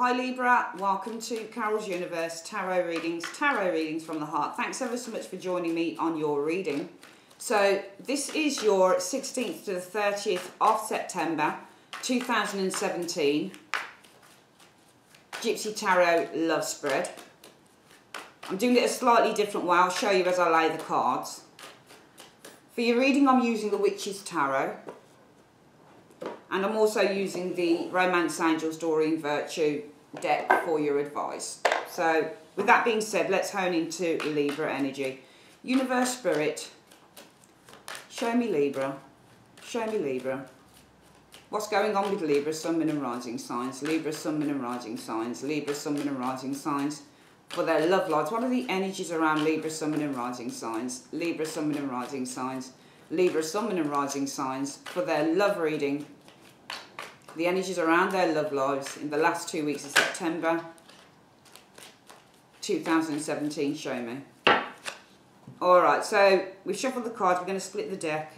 Hi Libra, welcome to Carol's Universe Tarot readings from the heart. Thanks ever so much for joining me on your reading. So this is your 16th to the 30th of September 2017 Gypsy Tarot love spread. I'm doing it a slightly different way. I'll show you as I lay the cards. For your reading, I'm using the Witch's Tarot. And I'm also using the Romance Angels Doreen Virtue deck for your advice. So with that being said, let's hone into Libra energy. Universe Spirit, show me Libra. Show me Libra. What's going on with Libra, Sun, Moon and Rising signs? Libra, Sun, Moon and Rising signs. Libra, Sun, Moon and Rising signs for their love lives. What are the energies around Libra, Sun, Moon and Rising signs? Libra, Sun, Moon and Rising signs. Libra, Sun, Moon and Rising signs for their love reading. The energies around their love lives in the last 2 weeks of September 2017, show me. Alright, so we've shuffled the cards, we're going to split the deck,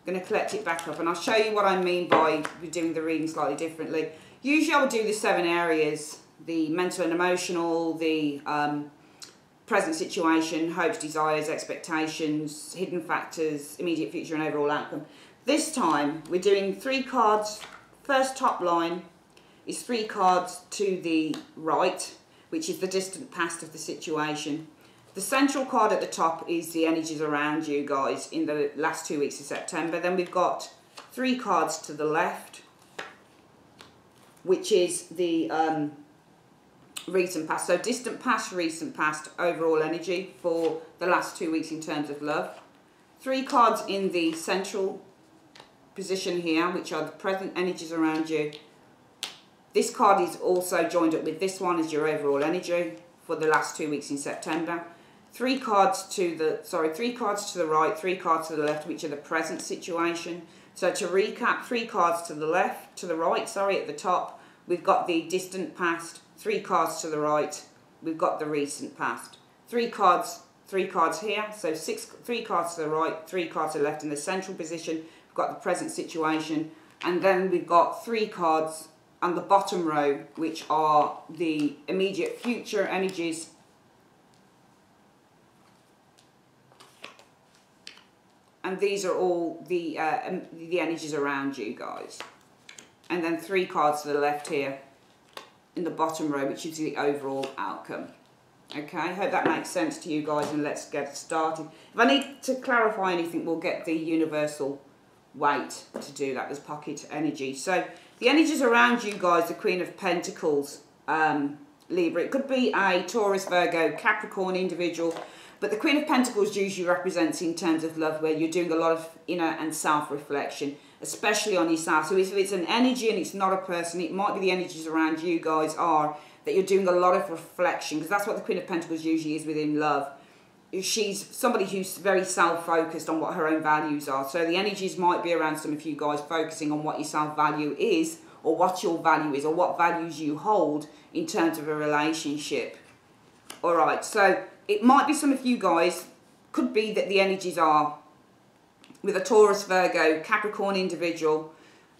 we're going to collect it back up, and I'll show you what I mean by doing the reading slightly differently. Usually I would do the 7 areas, the mental and emotional, the present situation, hopes, desires, expectations, hidden factors, immediate future and overall outcome. This time we're doing 3 cards. First top line is 3 cards to the right, which is the distant past of the situation. The central card at the top is the energies around you guys in the last 2 weeks of September. Then we've got 3 cards to the left, which is the recent past. So distant past, recent past, overall energy for the last 2 weeks in terms of love. 3 cards in the central position here, which are the present energies around you. This card is also joined up with this one as your overall energy for the last 2 weeks in September. 3 cards to the 3 cards to the right, 3 cards to the left, which are the present situation. So to recap, 3 cards to the left, to the right, at the top, we've got the distant past. 3 cards to the right, we've got the recent past. 3 cards here, so 3 cards to the right, 3 cards to the left in the central position. We've got the present situation, and then we've got 3 cards on the bottom row, which are the immediate future energies. And these are all the energies around you guys. And then 3 cards to the left here in the bottom row, which is the overall outcome. Okay, hope that makes sense to you guys, and let's get started. If I need to clarify anything, we'll get the universal weight to do that. There's pocket energy. So the energies around you guys, the Queen of Pentacles, Libra. It could be a Taurus, Virgo, Capricorn individual, but the Queen of Pentacles usually represents in terms of love where you're doing a lot of inner and self-reflection, especially on yourself. So if it's an energy and it's not a person, it might be the energies around you guys are that you're doing a lot of reflection, because that's what the Queen of Pentacles usually is within love. She's somebody who's very self-focused on what her own values are. So the energies might be around some of you guys focusing on what your self-value is, or what your value is, or what values you hold in terms of a relationship. Alright, so it might be some of you guys, could be that the energies are with a Taurus, Virgo, Capricorn individual,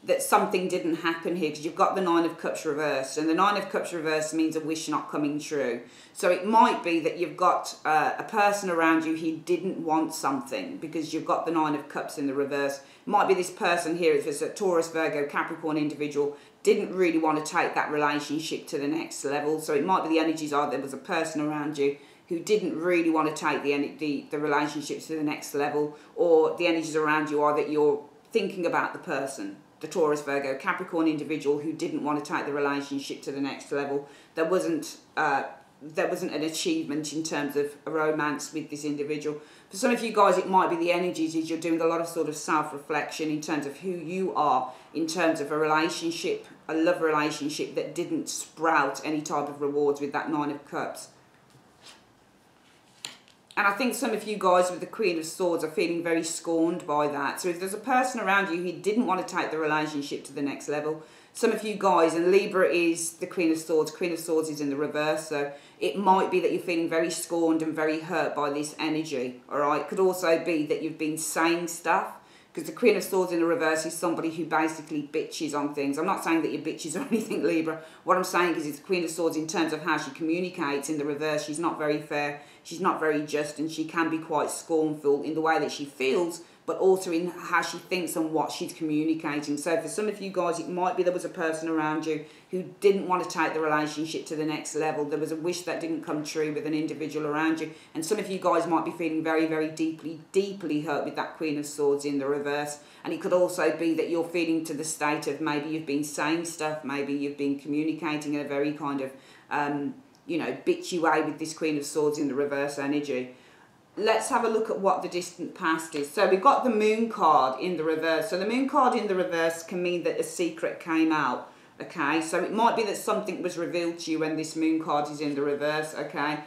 that something didn't happen here, because you've got the 9 of Cups reversed, and the 9 of Cups reversed means a wish not coming true. So it might be that you've got a person around you who didn't want something, because you've got the 9 of Cups in the reverse. It might be this person here, if it's a Taurus, Virgo, Capricorn individual, didn't really want to take that relationship to the next level. So it might be the energies are there was a person around you who didn't really want to take the relationship to the next level, or the energies around you are that you're thinking about the person, the Taurus, Virgo, Capricorn individual who didn't want to take the relationship to the next level. There wasn't an achievement in terms of a romance with this individual. For some of you guys, it might be the energies is you're doing a lot of sort of self-reflection in terms of who you are, in terms of a relationship, a love relationship that didn't sprout any type of rewards with that 9 of Cups. And I think some of you guys with the Queen of Swords are feeling very scorned by that. So if there's a person around you who didn't want to take the relationship to the next level, some of you guys, and Libra is the Queen of Swords is in the reverse, so it might be that you're feeling very scorned and very hurt by this energy, all right? It could also be that you've been saying stuff because the Queen of Swords in the reverse is somebody who basically bitches on things. I'm not saying that you're bitches or anything, Libra. What I'm saying is it's the Queen of Swords in terms of how she communicates in the reverse. She's not very fair, she's not very just, and she can be quite scornful in the way that she feels, but also in how she thinks and what she's communicating. So for some of you guys, it might be there was a person around you who didn't want to take the relationship to the next level. There was a wish that didn't come true with an individual around you. And some of you guys might be feeling very, very deeply hurt with that Queen of Swords in the reverse. And it could also be that you're feeling to the state of maybe you've been saying stuff, maybe you've been communicating in a very kind of, you know, bitchy way with this Queen of Swords in the reverse energy. Let's have a look at what the distant past is. So we've got the Moon card in the reverse. So the Moon card in the reverse can mean that a secret came out, okay? So it might be that something was revealed to you when this Moon card is in the reverse, okay?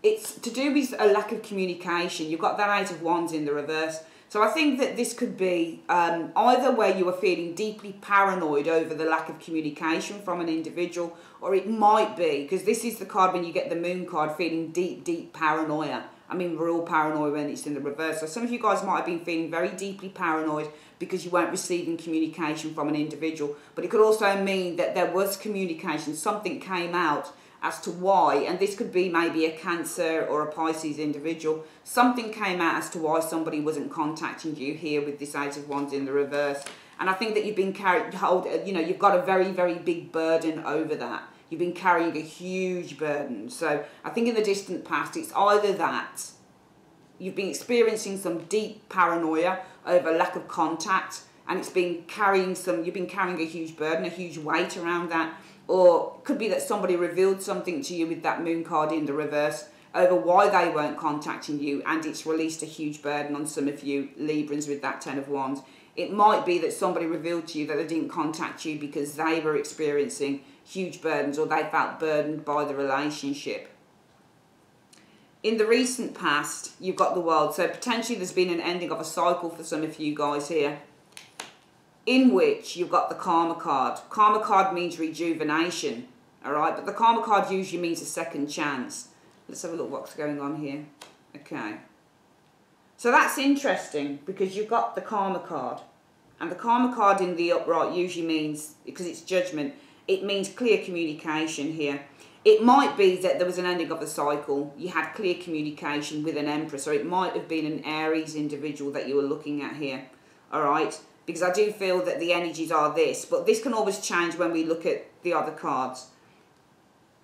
It's to do with a lack of communication. You've got that Eight of Wands in the reverse. So I think that this could be either where you are feeling deeply paranoid over the lack of communication from an individual, or it might be, because this is the card when you get the Moon card, feeling deep paranoia. I mean, we're all paranoid when it's in the reverse. So some of you guys might have been feeling very deeply paranoid because you weren't receiving communication from an individual. But it could also mean that there was communication, something came out as to why, and this could be maybe a Cancer or a Pisces individual. Something came out as to why somebody wasn't contacting you here with this Eight of Wands in the reverse. And I think that you've been you've got a very big burden over that. You've been carrying a huge burden. So I think in the distant past, it's either that you've been experiencing some deep paranoia over lack of contact, and you've been carrying a huge burden, a huge weight around that. Or it could be that somebody revealed something to you with that Moon card in the reverse over why they weren't contacting you, and it's released a huge burden on some of you Librans with that Ten of Wands. It might be that somebody revealed to you that they didn't contact you because they were experiencing huge burdens, or they felt burdened by the relationship. In the recent past, you've got the World. So potentially there's been an ending of a cycle for some of you guys here, in which you've got the Karma card. Karma card means rejuvenation, all right? But the Karma card usually means a second chance. Let's have a look what's going on here. Okay. So that's interesting because you've got the Karma card. And the Karma card in the upright usually means, because it's judgment, it means clear communication here. It might be that there was an ending of a cycle. You had clear communication with an Empress, or it might have been an Aries individual that you were looking at here, all right? Because I do feel that the energies are this, but this can always change when we look at the other cards.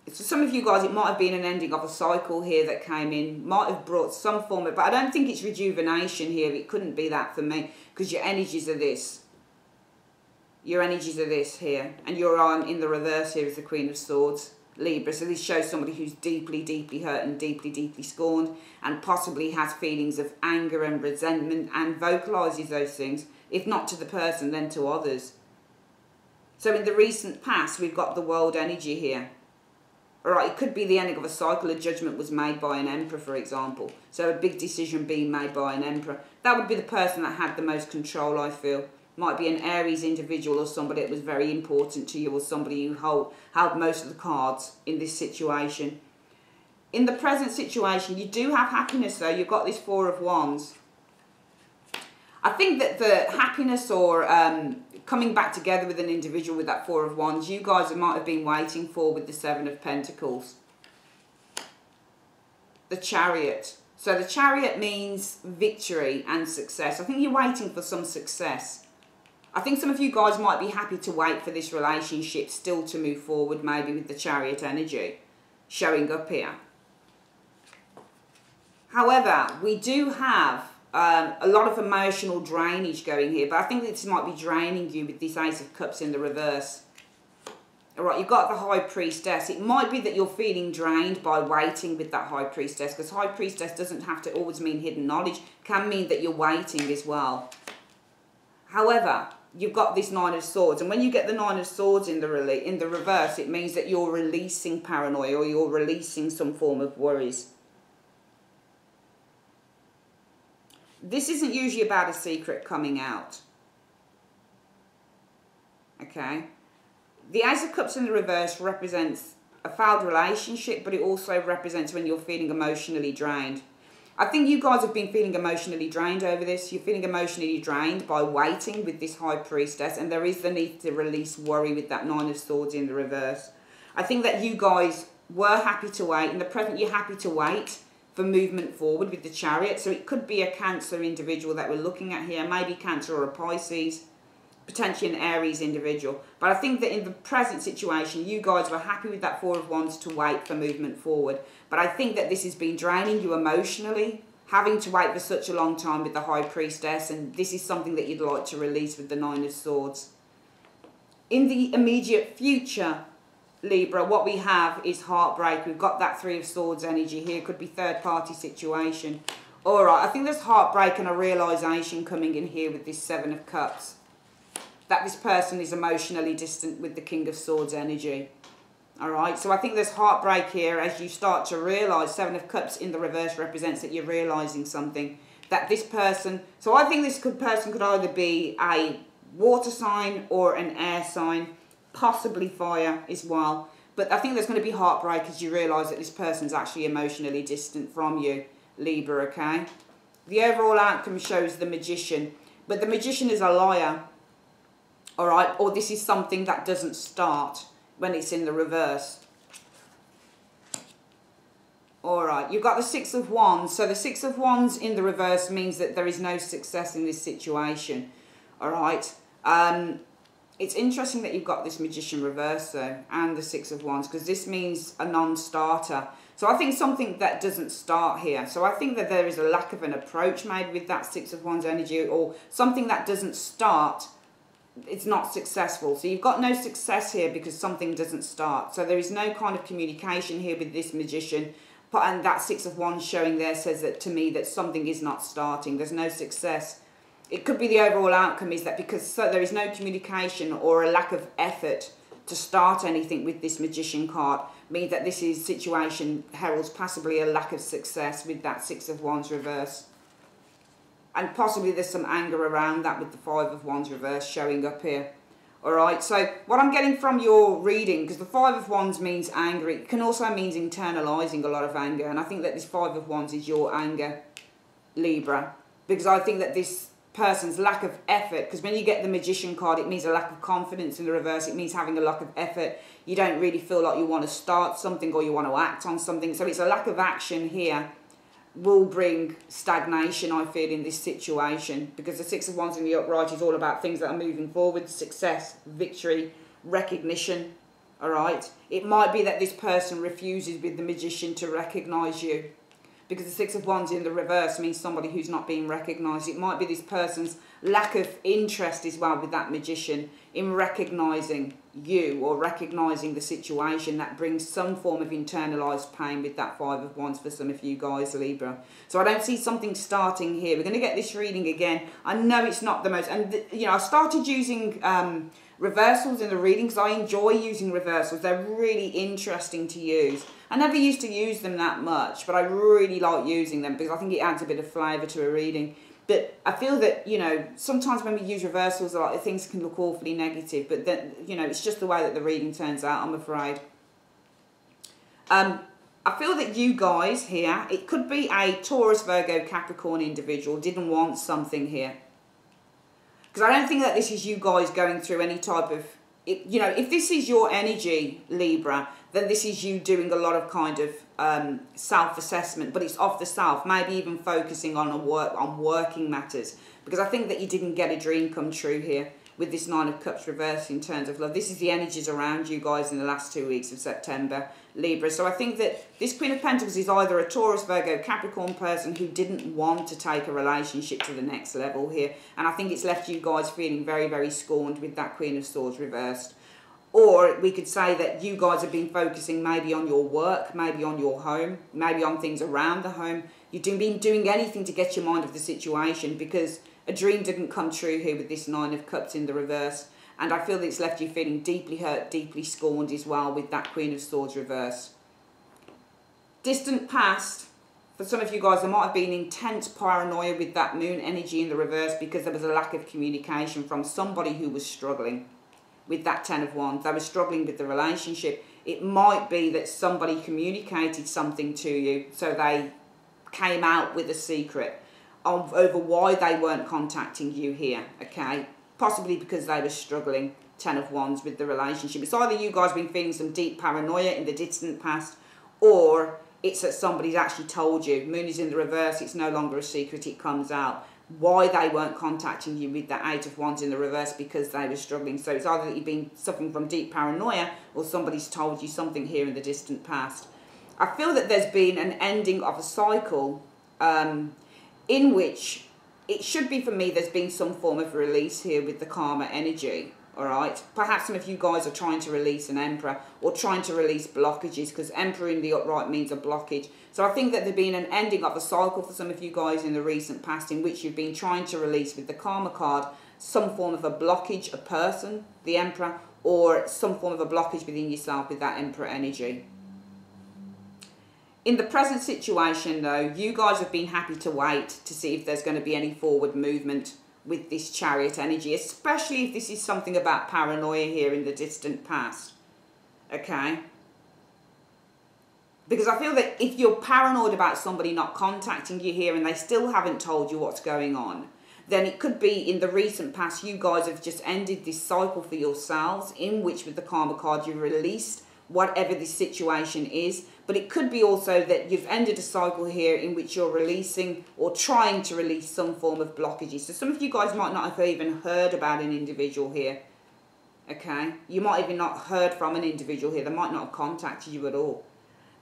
For some of you guys, it might have been an ending of a cycle here that came in, might have brought some form of, but I don't think it's rejuvenation here. It couldn't be that for me, because your energies are this. Your energies are this here, and your arm in the reverse here is the Queen of Swords, Libra. So this shows somebody who's deeply hurt and deeply scorned, and possibly has feelings of anger and resentment, and vocalises those things, if not to the person, then to others. So in the recent past, we've got the World energy here. All right, it could be the ending of a cycle. A judgment was made by an Emperor, for example. So a big decision being made by an Emperor. That would be the person that had the most control, I feel. Might be an Aries individual, or somebody that was very important to you, or somebody who held most of the cards in this situation. In the present situation, you do have happiness though. You've got this Four of Wands. I think that the happiness, or coming back together with an individual with that Four of Wands, you guys might have been waiting for with the Seven of Pentacles. The Chariot. So the Chariot means victory and success. I think you're waiting for some success. I think some of you guys might be happy to wait for this relationship still to move forward, maybe with the Chariot energy showing up here. However, we do have a lot of emotional drainage going here, but I think this might be draining you with this Ace of Cups in the reverse. All right, you've got the High Priestess. It might be that you're feeling drained by waiting with that High Priestess, because High Priestess doesn't have to always mean hidden knowledge. It can mean that you're waiting as well. However, you've got this Nine of Swords, and when you get the Nine of Swords in the reverse, it means that you're releasing paranoia, or you're releasing some form of worries. This isn't usually about a secret coming out. Okay? The Ace of Cups in the reverse represents a failed relationship, but it also represents when you're feeling emotionally drained. I think you guys have been feeling emotionally drained over this. You're feeling emotionally drained by waiting with this High Priestess, and there is the need to release worry with that Nine of Swords in the reverse. I think that you guys were happy to wait. In the present, you're happy to wait for movement forward with the Chariot. So it could be a Cancer individual that we're looking at here, maybe Cancer or a Pisces, potentially an Aries individual. But I think that in the present situation, you guys were happy with that Four of Wands to wait for movement forward. But I think that this has been draining you emotionally, having to wait for such a long time with the High Priestess, and this is something that you'd like to release with the Nine of Swords. In the immediate future, Libra, what we have is heartbreak. We've got that Three of Swords energy here. Could be third-party situation. All right, I think there's heartbreak and a realisation coming in here with this Seven of Cups, that this person is emotionally distant with the King of Swords energy. All right, so I think there's heartbreak here as you start to realise. Seven of Cups in the reverse represents that you're realising something, that this person, so I think this person could either be a water sign or an air sign, possibly fire as well. But I think there's going to be heartbreak as you realise that this person's actually emotionally distant from you, Libra, okay? The overall outcome shows the Magician, but the Magician is a liar, all right? Or this is something that doesn't start when it's in the reverse. All right, you've got the Six of Wands. So the Six of Wands in the reverse means that there is no success in this situation, all right? It's interesting that you've got this Magician reverse though, and the Six of Wands, because this means a non-starter. So I think something that doesn't start here. So I think that there is a lack of an approach made with that Six of Wands energy, or something that doesn't start, it's not successful. So you've got no success here because something doesn't start. So there is no kind of communication here with this Magician. And that Six of Wands showing there says that to me that something is not starting. There's no success. It could be the overall outcome is that because there is no communication or a lack of effort to start anything with this Magician card, means that this situation heralds possibly a lack of success with that Six of Wands reverse. And possibly there's some anger around that with the Five of Wands reverse showing up here. All right, so what I'm getting from your reading, because the Five of Wands means anger, it can also mean internalizing a lot of anger. And I think that this Five of Wands is your anger, Libra, because I think that this person's lack of effort, because when you get the Magician card, it means a lack of confidence in the reverse. It means having a lack of effort. You don't really feel like you want to start something or you want to act on something. So it's a lack of action here will bring stagnation, I feel, in this situation, because the Six of Wands in the upright is all about things that are moving forward, success, victory, recognition, all right? It might be that this person refuses with the Magician to recognise you, because the Six of Wands in the reverse means somebody who's not being recognised. It might be this person's lack of interest as well with that Magician in recognising you or recognising the situation, that brings some form of internalised pain with that Five of Wands for some of you guys, Libra. So I don't see something starting here. We're going to get this reading again. I know it's not the most, and you know, I started using reversals in the reading because I enjoy using reversals. They're really interesting to use. I never used to use them that much, but I really like using them because I think it adds a bit of flavour to a reading. But I feel that, you know, sometimes when we use reversals, like, things can look awfully negative, but then, you know, it's just the way that the reading turns out, I'm afraid. I feel that you guys here, it could be a Taurus, Virgo, Capricorn individual didn't want something here. Because I don't think that this is you guys going through any type of, you know, if this is your energy, Libra, then this is you doing a lot of kind of self-assessment, but it's off the self, maybe even focusing on working matters, because I think that you didn't get a dream come true here with this Nine of Cups reverse in terms of love. This is the energies around you guys in the last 2 weeks of September, Libra. So I think that this Queen of Pentacles is either a Taurus, Virgo, Capricorn person who didn't want to take a relationship to the next level here, and I think it's left you guys feeling very, very scorned with that Queen of Swords reversed. Or we could say that you guys have been focusing maybe on your work, maybe on your home, maybe on things around the home. You've been doing anything to get your mind off the situation because a dream didn't come true here with this Nine of Cups in the reverse. And I feel that it's left you feeling deeply hurt, deeply scorned as well with that Queen of Swords reverse. Distant past, for some of you guys, there might have been intense paranoia with that Moon energy in the reverse because there was a lack of communication from somebody who was struggling with that Ten of Wands. They were struggling with the relationship. It might be that somebody communicated something to you, so they came out with a secret over why they weren't contacting you here, okay? Possibly because they were struggling, 10 of Wands, with the relationship. It's either you guys been feeling some deep paranoia in the distant past, or it's that somebody's actually told you. Moon is in the reverse, it's no longer a secret, it comes out. Why they weren't contacting you with the 8 of Wands in the reverse, because they were struggling. So it's either that you've been suffering from deep paranoia, or somebody's told you something here in the distant past. I feel that there's been an ending of a cycle in which it should be, for me, there's been some form of release here with the karma energy, all right? Perhaps some of you guys are trying to release an Emperor, or trying to release blockages, because Emperor in the upright means a blockage. So I think that there's been an ending of a cycle for some of you guys in the recent past, in which you've been trying to release, with the karma card, some form of a blockage, a person, the Emperor, or some form of a blockage within yourself with that Emperor energy. In the present situation, though, you guys have been happy to wait to see if there's going to be any forward movement with this Chariot energy, especially if this is something about paranoia here in the distant past, okay? Because I feel that if you're paranoid about somebody not contacting you here and they still haven't told you what's going on, then it could be in the recent past you guys have just ended this cycle for yourselves, in which with the karma card you released whatever this situation is. But it could be also that you've ended a cycle here in which you're releasing or trying to release some form of blockages. So some of you guys might not have even heard about an individual here, okay? You might even not heard from an individual here. They might not have contacted you at all.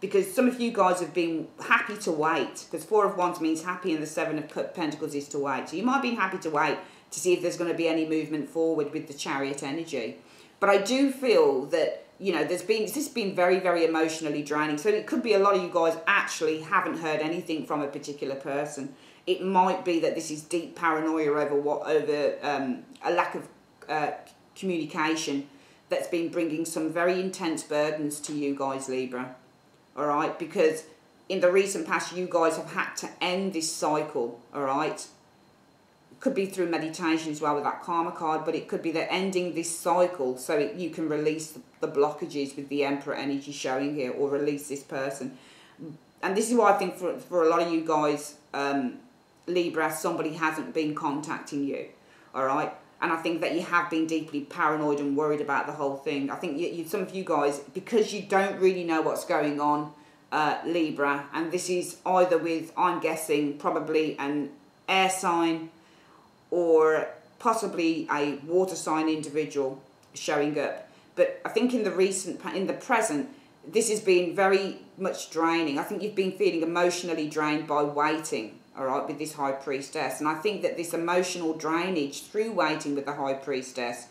Because some of you guys have been happy to wait, because 4 of Wands means happy and the 7 of Pentacles is to wait. So you might have been happy to wait to see if there's going to be any movement forward with the Chariot energy. But I do feel that, you know, this has been very, very emotionally draining. So it could be a lot of you guys actually haven't heard anything from a particular person. It might be that this is deep paranoia over a lack of communication that's been bringing some very intense burdens to you guys, Libra. All right, because in the recent past, you guys have had to end this cycle, all right? Could be through meditation as well with that karma card, but it could be that ending this cycle so you can release the blockages with the Emperor energy showing here, or release this person. And this is why I think for a lot of you guys, Libra, somebody hasn't been contacting you, all right? And I think that you have been deeply paranoid and worried about the whole thing. I think some of you guys, because you don't really know what's going on, Libra, and this is either with, I'm guessing, probably an air sign, or possibly a water sign individual showing up. But I think in the present, this has been very much draining. I think you've been feeling emotionally drained by waiting, all right, with this High Priestess. And I think that this emotional drainage through waiting with the High Priestess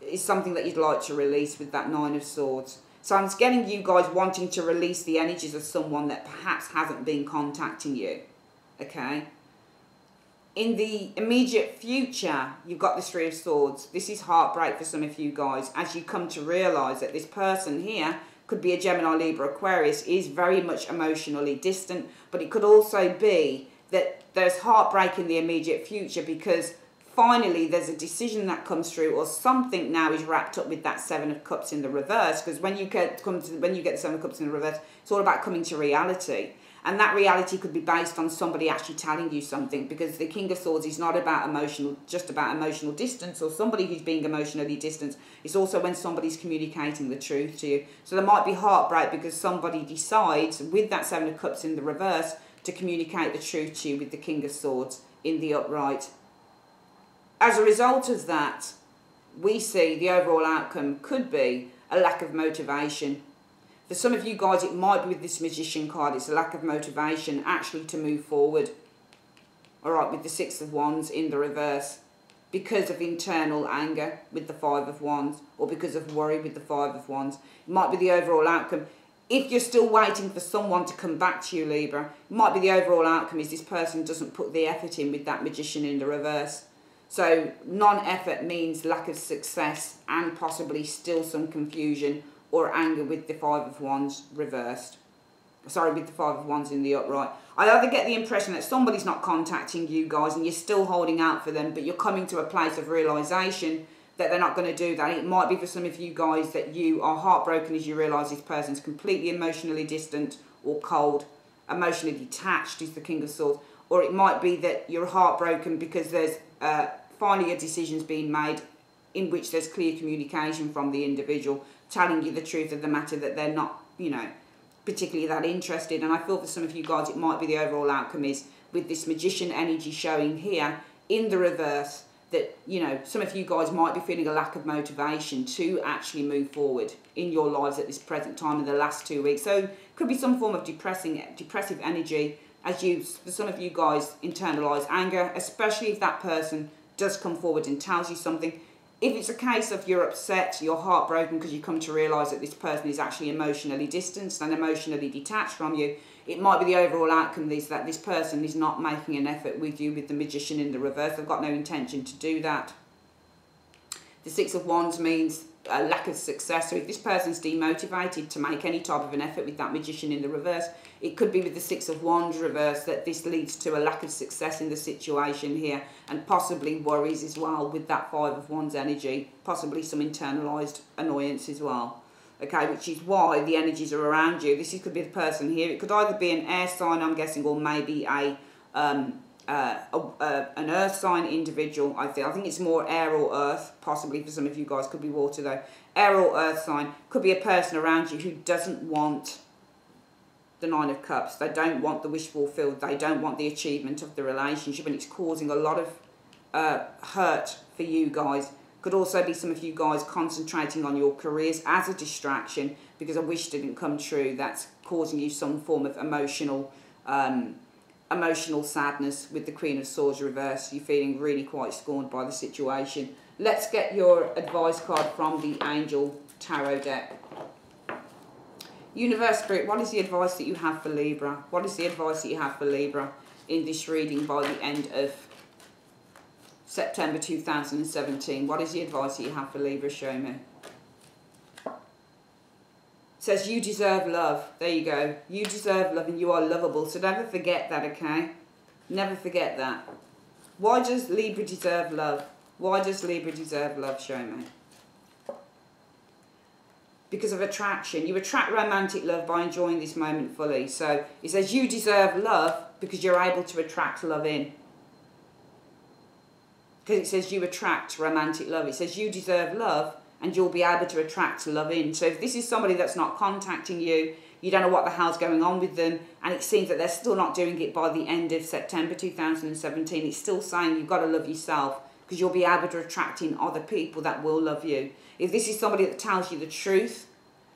is something that you'd like to release with that 9 of Swords. So I'm getting you guys wanting to release the energies of someone that perhaps hasn't been contacting you, okay? In the immediate future, you've got this 3 of Swords. This is heartbreak for some of you guys, as you come to realise that this person here, could be a Gemini, Libra, Aquarius, is very much emotionally distant. But it could also be that there's heartbreak in the immediate future, because finally there's a decision that comes through, or something now is wrapped up with that 7 of Cups in the reverse. Because when you get the 7 of Cups in the reverse, it's all about coming to reality. And that reality could be based on somebody actually telling you something, because the King of Swords is not about just about emotional distance, or somebody who's being emotionally distant. It's also when somebody's communicating the truth to you. So there might be heartbreak because somebody decides, with that 7 of Cups in the reverse, to communicate the truth to you with the King of Swords in the upright. As a result of that, we see the overall outcome could be a lack of motivation. For some of you guys, it might be with this Magician card, it's a lack of motivation actually to move forward. All right, with the 6 of Wands in the reverse, because of internal anger with the 5 of Wands, or because of worry with the 5 of Wands. It might be the overall outcome. If you're still waiting for someone to come back to you, Libra, it might be the overall outcome is this person doesn't put the effort in with that Magician in the reverse. So non-effort means lack of success, and possibly still some confusion or anger with the 5 of Wands reversed. Sorry, with the 5 of Wands in the upright. I either get the impression that somebody's not contacting you guys and you're still holding out for them, but you're coming to a place of realisation that they're not going to do that. It might be for some of you guys that you are heartbroken as you realise this person's completely emotionally distant or cold, emotionally detached is the King of Swords, or it might be that you're heartbroken because there's finally a decision's being made in which there's clear communication from the individual telling you the truth of the matter, that they're not, you know, particularly that interested. And I feel for some of you guys it might be the overall outcome is with this Magician energy showing here in the reverse, that, you know, some of you guys might be feeling a lack of motivation to actually move forward in your lives at this present time in the last 2 weeks. So it could be some form of depressive energy as you, for some of you guys, internalise anger, especially if that person does come forward and tells you something. If it's a case of you're upset, you're heartbroken because you come to realise that this person is actually emotionally distanced and emotionally detached from you, it might be the overall outcome is that this person is not making an effort with you with the Magician in the reverse. They've got no intention to do that. The Six of Wands means a lack of success. So if this person's demotivated to make any type of an effort with that Magician in the reverse, it could be with the Six of Wands reverse that this leads to a lack of success in the situation here, and possibly worries as well with that Five of Wands energy, possibly some internalised annoyance as well. Okay, which is why the energies are around you. This could be the person here. It could either be an air sign, I'm guessing, or maybe an earth sign individual. I think it's more air or earth, possibly for some of you guys. Could be water though. Air or earth sign. Could be a person around you who doesn't want the Nine of Cups. They don't want the wish fulfilled. They don't want the achievement of the relationship, and it's causing a lot of hurt for you guys. Could also be some of you guys concentrating on your careers as a distraction because a wish didn't come true. That's causing you some form of emotional sadness with the Queen of Swords reverse. You're feeling really quite scorned by the situation. Let's get your advice card from the Angel Tarot deck. Universe Spirit, what is the advice that you have for Libra? What is the advice that you have for Libra in this reading by the end of September 2017. What is the advice that you have for Libra? Show me. It says you deserve love. There you go. You deserve love and you are lovable. So never forget that, okay? Never forget that. Why does Libra deserve love? Why does Libra deserve love? Show me. Because of attraction. You attract romantic love by enjoying this moment fully. So it says you deserve love because you're able to attract love in. Because it says you attract romantic love. It says you deserve love and you'll be able to attract love in. So if this is somebody that's not contacting you, you don't know what the hell's going on with them, and it seems that they're still not doing it by the end of September 2017, it's still saying you've got to love yourself because you'll be able to attract in other people that will love you. If this is somebody that tells you the truth,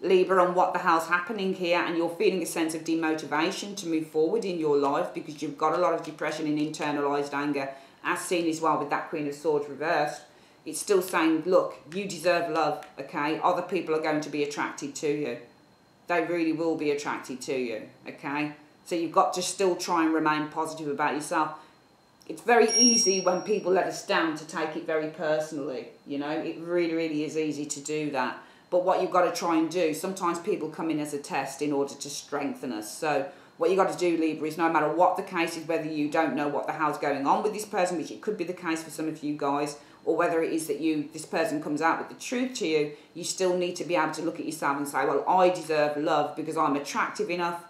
Libra, on what the hell's happening here, and you're feeling a sense of demotivation to move forward in your life because you've got a lot of depression and internalised anger, as seen as well with that Queen of Swords reversed, it's still saying, look, you deserve love, okay? Other people are going to be attracted to you. They really will be attracted to you, okay? So you've got to still try and remain positive about yourself. It's very easy when people let us down to take it very personally, you know? It really, really is easy to do that. But what you've got to try and do, sometimes people come in as a test in order to strengthen us. So what you got to do, Libra, is no matter what the case is, whether you don't know what the hell's going on with this person, which it could be the case for some of you guys, or whether it is that this person comes out with the truth to you, you still need to be able to look at yourself and say, well, I deserve love because I'm attractive enough.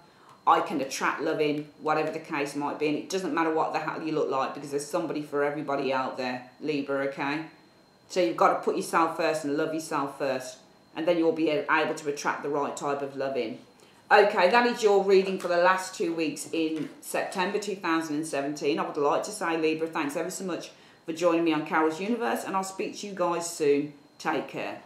I can attract love in, whatever the case might be. And it doesn't matter what the hell you look like because there's somebody for everybody out there, Libra, okay? So you've got to put yourself first and love yourself first. And then you'll be able to attract the right type of love in. Okay, that is your reading for the last 2 weeks in September 2017. I would like to say, Libra, thanks ever so much for joining me on Carol's Universe, and I'll speak to you guys soon. Take care.